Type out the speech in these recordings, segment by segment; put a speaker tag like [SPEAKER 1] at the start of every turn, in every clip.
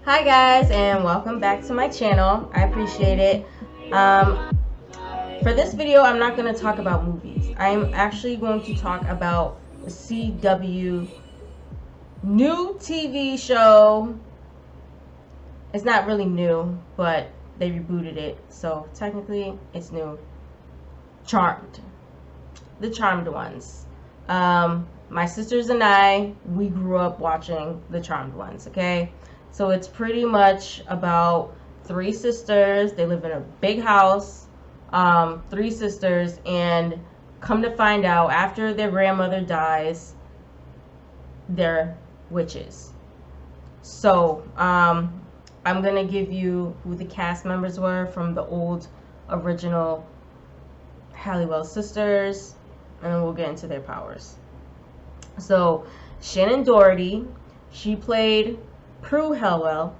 [SPEAKER 1] Hi guys, and welcome back to my channel. I appreciate it. For this video, I'm not going to talk about movies. I'm actually going to talk about the CW new TV show. It's not really new, but they rebooted it, so technically it's new. Charmed. The Charmed ones. My sisters and I, we grew up watching the Charmed ones, okay? So it's pretty much about three sisters. They live in a big house, three sisters, and come to find out, after their grandmother dies, they're witches. So I'm gonna give you who the cast members were from the old original Halliwell sisters, and then we'll get into their powers. So Shannon Doherty, she played Prue Halliwell.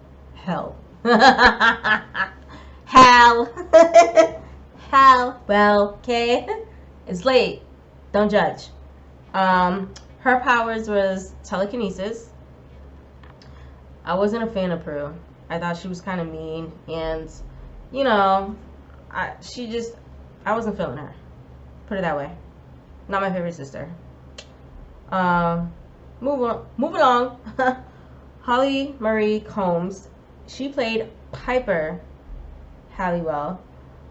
[SPEAKER 1] Well, okay? It's late. Don't judge. Her powers was telekinesis. I wasn't a fan of Prue. I thought she was kind of mean, and you know, I wasn't feeling her. Put it that way. Not my favorite sister. Moving along. Holly Marie Combs, she played Piper Halliwell,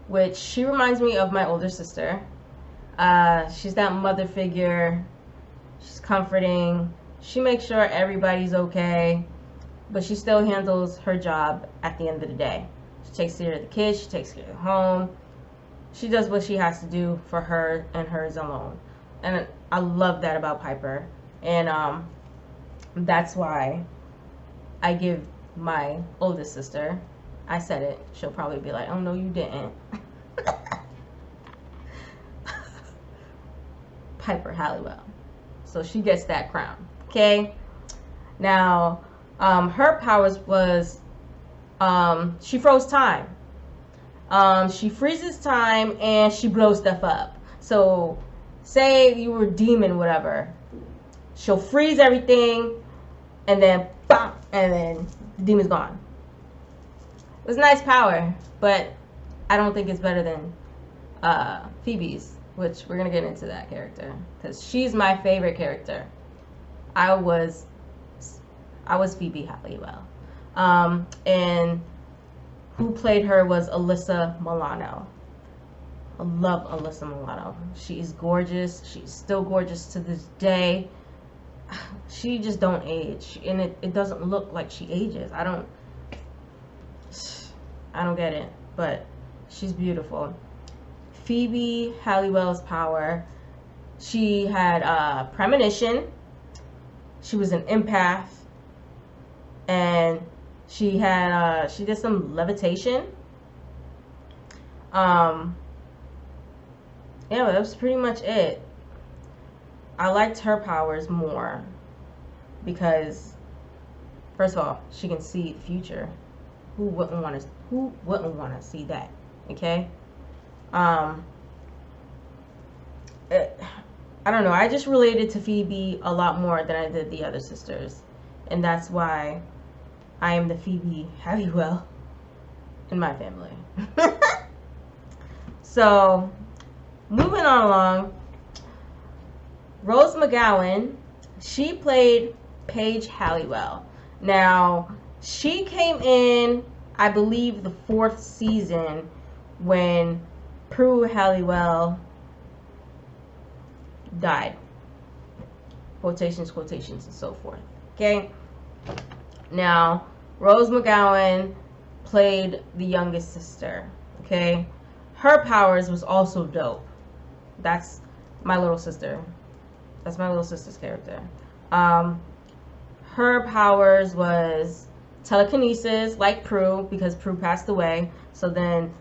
[SPEAKER 1] which she reminds me of my older sister. She's that mother figure. She's comforting. She makes sure everybody's okay, but she still handles her job at the end of the day. She takes care of the kids. She takes care of the home. She does what she has to do for her and hers alone. And I love that about Piper. And that's why I give my oldest sister, I said it, she'll probably be like, oh no you didn't, Piper Halliwell. So she gets that crown, okay? Now, her powers was, she froze time. She freezes time and she blows stuff up. So say you were a demon, whatever, she'll freeze everything and then bam, and then the demon's gone. It was a nice power, but I don't think it's better than Phoebe's, which we're gonna get into that character because she's my favorite character. I was Phoebe Halliwell, and who played her was Alyssa Milano. I love Alyssa Milano. She is gorgeous. She's still gorgeous to this day. She just don't age, and it doesn't look like she ages. I don't get it, but she's beautiful. Phoebe Halliwell's power, she had premonition. She was an empath, and she had she did some levitation. Yeah, that was pretty much it. I liked her powers more because, first of all, she can see the future. Who wouldn't want to see that? Okay. I don't know. I just related to Phoebe a lot more than I did the other sisters, and that's why I am the Phoebe Halliwell in my family. So, moving on along. Rose McGowan, she played Paige Halliwell. Now, she came in, I believe, the 4th season when Prue Halliwell died. Quotations, quotations, and so forth. Okay? Now, Rose McGowan played the youngest sister. Okay? Her powers was also dope. That's my little sister. That's my little sister's character. Her powers was telekinesis, like Prue, because Prue passed away. So then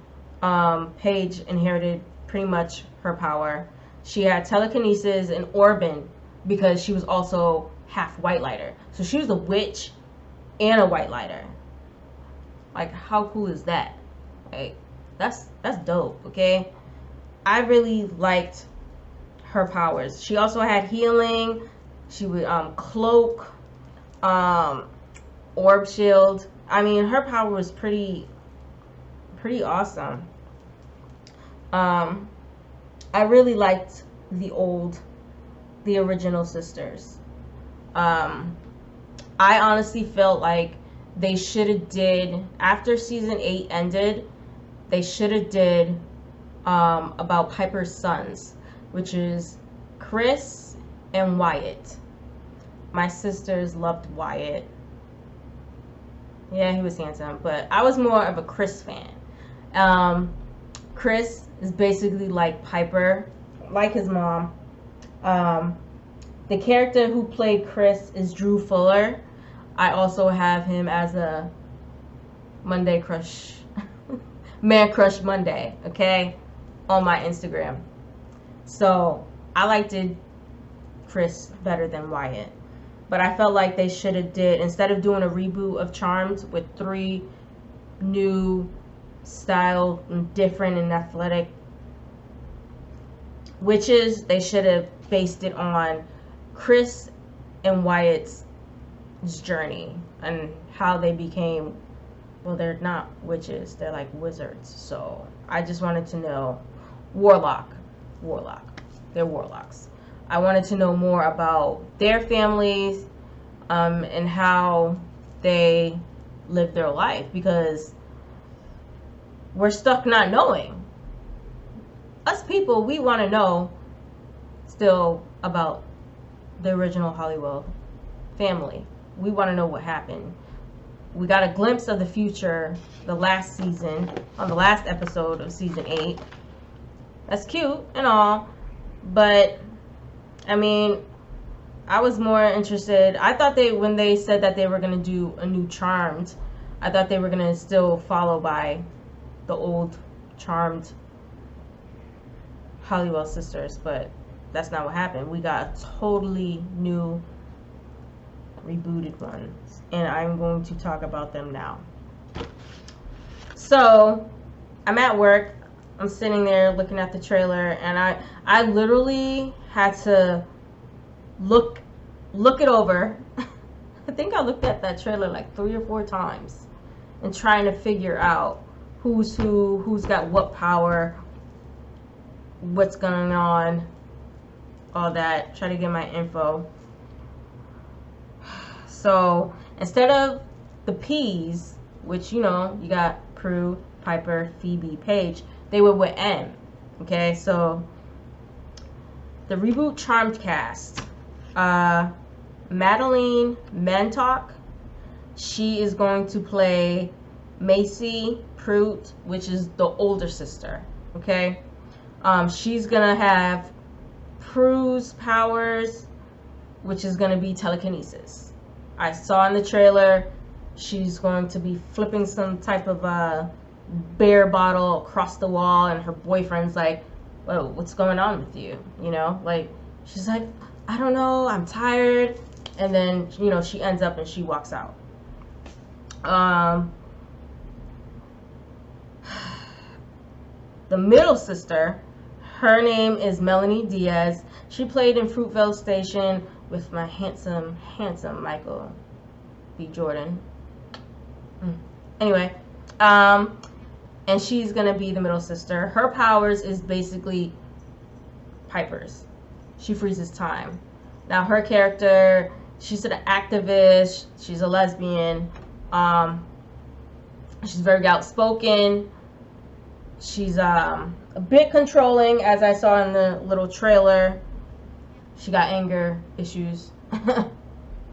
[SPEAKER 1] Paige inherited pretty much her power. She had telekinesis and Orban because she was also half white lighter. So she was a witch and a white lighter. Like, how cool is that? Like, that's dope, okay? I really liked her powers. She also had healing. She would cloak, orb shield. I mean, her power was pretty awesome. I really liked the original sisters. I honestly felt like they should have did, after season 8 ended, they should have did about Piper's sons, which is Chris and Wyatt. My sisters loved Wyatt. Yeah, he was handsome, but I was more of a Chris fan. Chris is basically like Piper, like his mom. The character who played Chris is Drew Fuller. I also have him as a Monday crush, Man Crush Monday, okay, on my Instagram. So I liked Chris better than Wyatt. But I felt like they should have did, instead of doing a reboot of Charmed with 3 new style, different and athletic witches, they should have based it on Chris and Wyatt's journey and how they became, well, they're not witches, they're like wizards. So I just wanted to know, warlock, they're warlocks. I wanted to know more about their families and how they live their life, because we're stuck not knowing. Us people, we want to know still about the original Hollywood family. We want to know what happened. We got a glimpse of the future the last season, on the last episode of season 8. That's cute and all, but I mean, I was more interested. I thought when they said that they were going to do a new Charmed, I thought they were going to still follow by the old Charmed Hollywood sisters, but that's not what happened. We got a totally new rebooted ones, and I'm going to talk about them now. So I'm at work, I'm sitting there looking at the trailer, and I literally had to look it over. I think I looked at that trailer like 3 or 4 times and trying to figure out who's who's got what power, what's going on, all that, try to get my info. So instead of the P's, which, you know, you got Prue, Piper, Phoebe, Paige, they were with M. Okay, so the reboot Charmed cast, Madeline Mantock, she is going to play Macy Prute, which is the older sister. Okay, she's gonna have Prue's powers, which is gonna be telekinesis. I saw in the trailer she's going to be flipping some type of beer bottle across the wall, and her boyfriend's like, whoa, what's going on with you? You know, like, she's like, I don't know, I'm tired. And then, you know, she ends up and she walks out. The middle sister, her name is Melanie Diaz. She played in Fruitvale Station with my handsome Michael B. Jordan. Anyway, and she's gonna be the middle sister. Her powers is basically Piper's. She freezes time. Now her character, she's an activist, she's a lesbian, she's very outspoken, she's a bit controlling, as I saw in the little trailer. She got anger issues,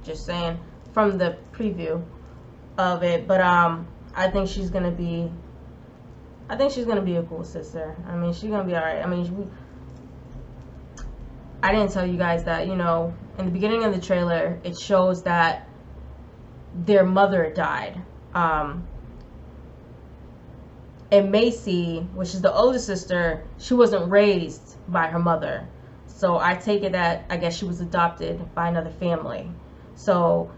[SPEAKER 1] just saying, from the preview of it. But I think she's gonna be a cool sister. I mean, she's gonna be alright. I mean, I didn't tell you guys that, you know, in the beginning of the trailer, it shows that their mother died. And Macy, which is the older sister, she wasn't raised by her mother. So I take it that, I guess she was adopted by another family. So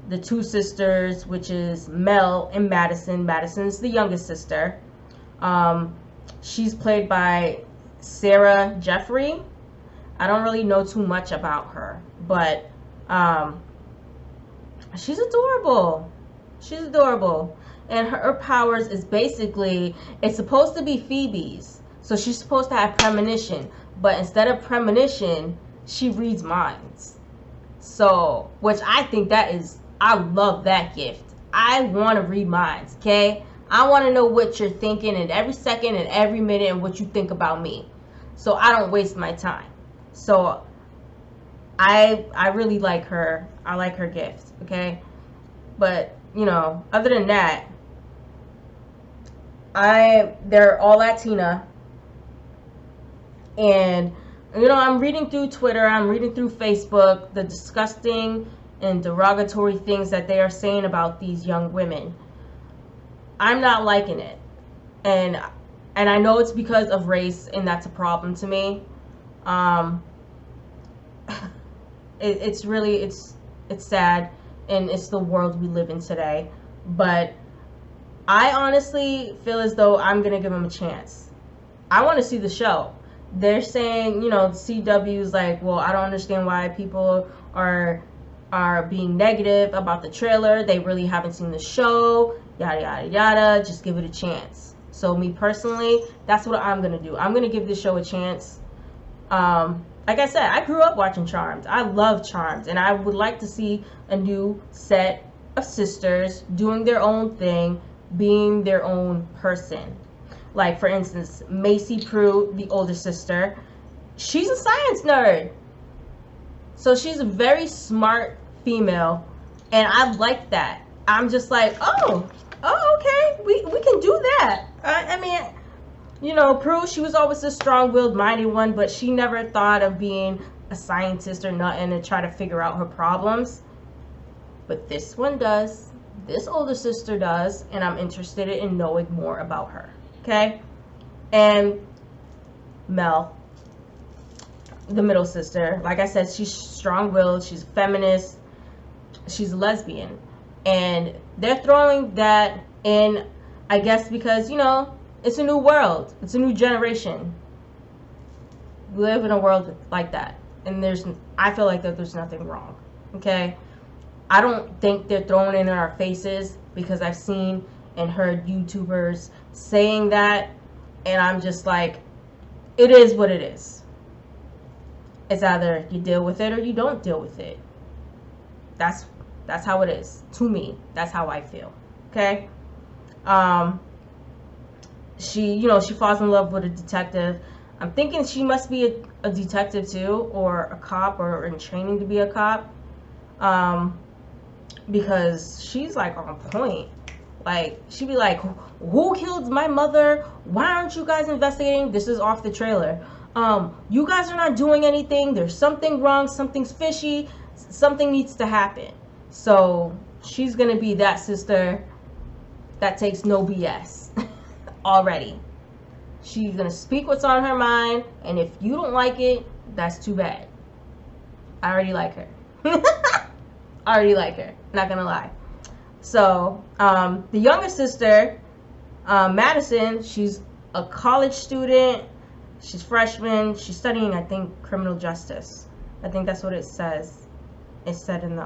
[SPEAKER 1] the 2 sisters, which is Mel and Madison. Madison's the youngest sister. She's played by Sarah Jeffrey. I don't really know too much about her, but she's adorable. She's adorable. And her powers is basically, it's supposed to be Phoebe's. So she's supposed to have premonition. But instead of premonition, she reads minds. So, which I think that is, I love that gift. I want to read minds, okay? I want to know what you're thinking in every second and every minute and what you think about me. So I don't waste my time. So I really like her. I like her gift, okay? But, you know, other than that, they're all Latina. And, you know, I'm reading through Twitter, I'm reading through Facebook, the disgusting and derogatory things that they are saying about these young women. I'm not liking it. And I know it's because of race, and that's a problem to me. It's really, it's sad, and it's the world we live in today. But I honestly feel as though I'm gonna give them a chance. I want to see the show. They're saying, you know, CW's like, well, I don't understand why people are being negative about the trailer. They really haven't seen the show, yada yada yada. Just give it a chance. So me personally, that's what I'm gonna do. I'm gonna give this show a chance. Like I said, I grew up watching Charmed. I love Charmed, and I would like to see a new set of sisters doing their own thing, being their own person. Like, for instance, Macy Prue, the older sister, she's a science nerd. So she's a very smart female, and I like that. I'm just like, oh, okay, we can do that. I mean, you know, Prue, she was always a strong-willed, minded one, but she never thought of being a scientist or nothing to try to figure out her problems. But this one does. This older sister does, and I'm interested in knowing more about her. Okay? And Mel, the middle sister, like I said, she's strong-willed, she's a feminist, she's a lesbian. And they're throwing that in, I guess, because, you know, it's a new world. It's a new generation. We live in a world like that. And I feel like that there's nothing wrong. Okay? I don't think they're throwing it in our faces, because I've seen and heard YouTubers saying that, and I'm just like, it is what it is. It's either you deal with it or you don't deal with it. That's how it is to me. That's how I feel. Okay? She falls in love with a detective. I'm thinking she must be a detective too, or a cop, or in training to be a cop. Because she's like on point. Like, she'd be like, who killed my mother? Why aren't you guys investigating? This is off the trailer. You guys are not doing anything. There's something wrong. Something's fishy. Something needs to happen. So she's gonna be that sister that takes no BS already. She's gonna speak what's on her mind, and if you don't like it, that's too bad. I already like her. I already like her, not gonna lie. So the younger sister, Madison, she's a college student. She's freshman. She's studying, I think, criminal justice. I think that's what it says. It said in the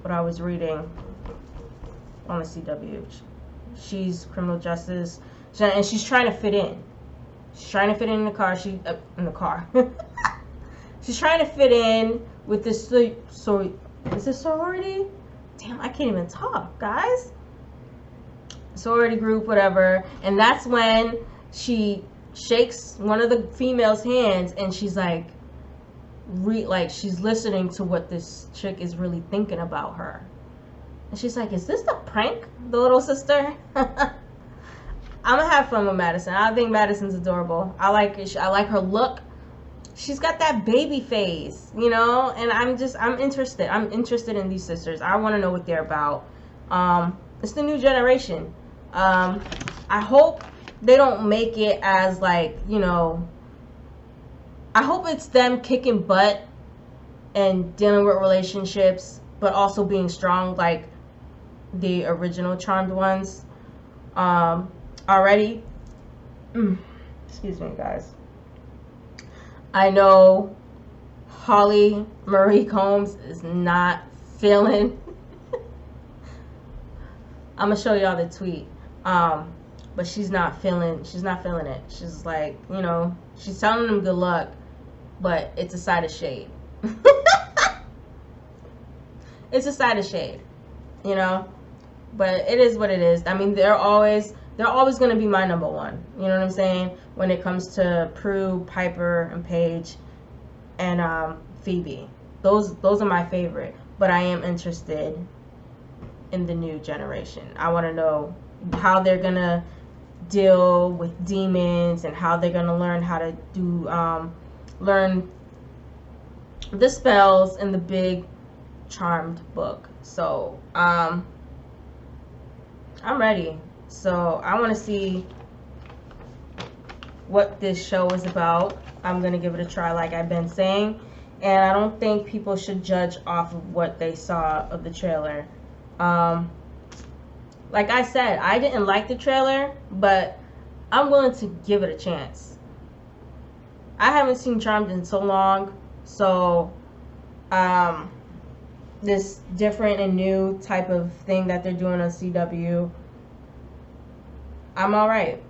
[SPEAKER 1] what I was reading on the CW. She's criminal justice, and she's trying to fit in. She's trying to fit in the car. In the car. She's trying to fit in with this. So is this sorority? Damn, I can't even talk, guys. Sorority group, whatever. And that's when she shakes one of the females' hands, and she's like, she's listening to what this chick is really thinking about her. And she's like, is this a prank, the little sister? I'm gonna have fun with Madison. I think Madison's adorable. I like her look. She's got that baby face, you know, and I'm interested. I'm interested in these sisters. I want to know what they're about. It's the new generation. I hope they don't make it as, like, you know, I hope it's them kicking butt and dealing with relationships, but also being strong like the original Charmed ones. Already. Excuse me, guys. I know Holly Marie Combs is not feeling I'm gonna show y'all the tweet. But she's not feeling it. She's like, you know, she's telling them good luck, but it's a side of shade. It's a side of shade, you know. But it is what it is. I mean, they're always gonna be my number one. You know what I'm saying? When it comes to Prue, Piper, and Paige, and Phoebe, those are my favorite. But I am interested in the new generation. I want to know how they're gonna deal with demons and how they're gonna learn how to do learn the spells in the big Charmed book. So I'm ready. So I want to see what this show is about. I'm gonna give it a try, like I've been saying, and I don't think people should judge off of what they saw of the trailer. Like I said, I didn't like the trailer, but I'm willing to give it a chance. I haven't seen Charmed in so long, so this different and new type of thing that they're doing on CW, I'm alright.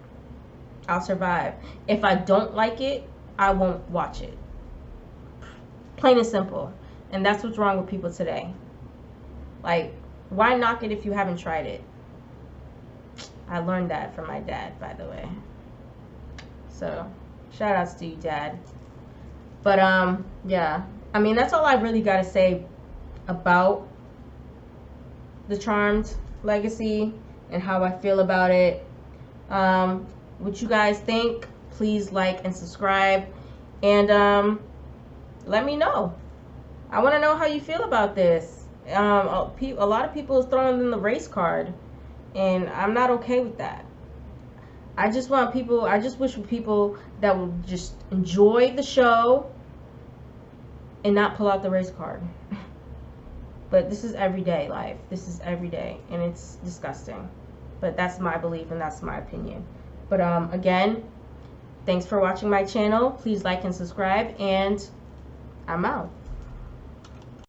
[SPEAKER 1] I'll survive. If I don't like it, I won't watch it. Plain and simple. And that's what's wrong with people today. Like, why knock it if you haven't tried it? I learned that from my dad, by the way. So, shout outs to you, Dad. But, yeah. I mean, that's all I really got to say about the Charmed legacy and how I feel about it. What you guys think, please like and subscribe. And, let me know. I want to know how you feel about this. A lot of people is throwing in the race card, and I'm not okay with that. I just wish for people that will just enjoy the show and not pull out the race card. But this is everyday life. This is everyday, and it's disgusting. But that's my belief, and that's my opinion. But again, thanks for watching my channel. Please like and subscribe, and I'm out.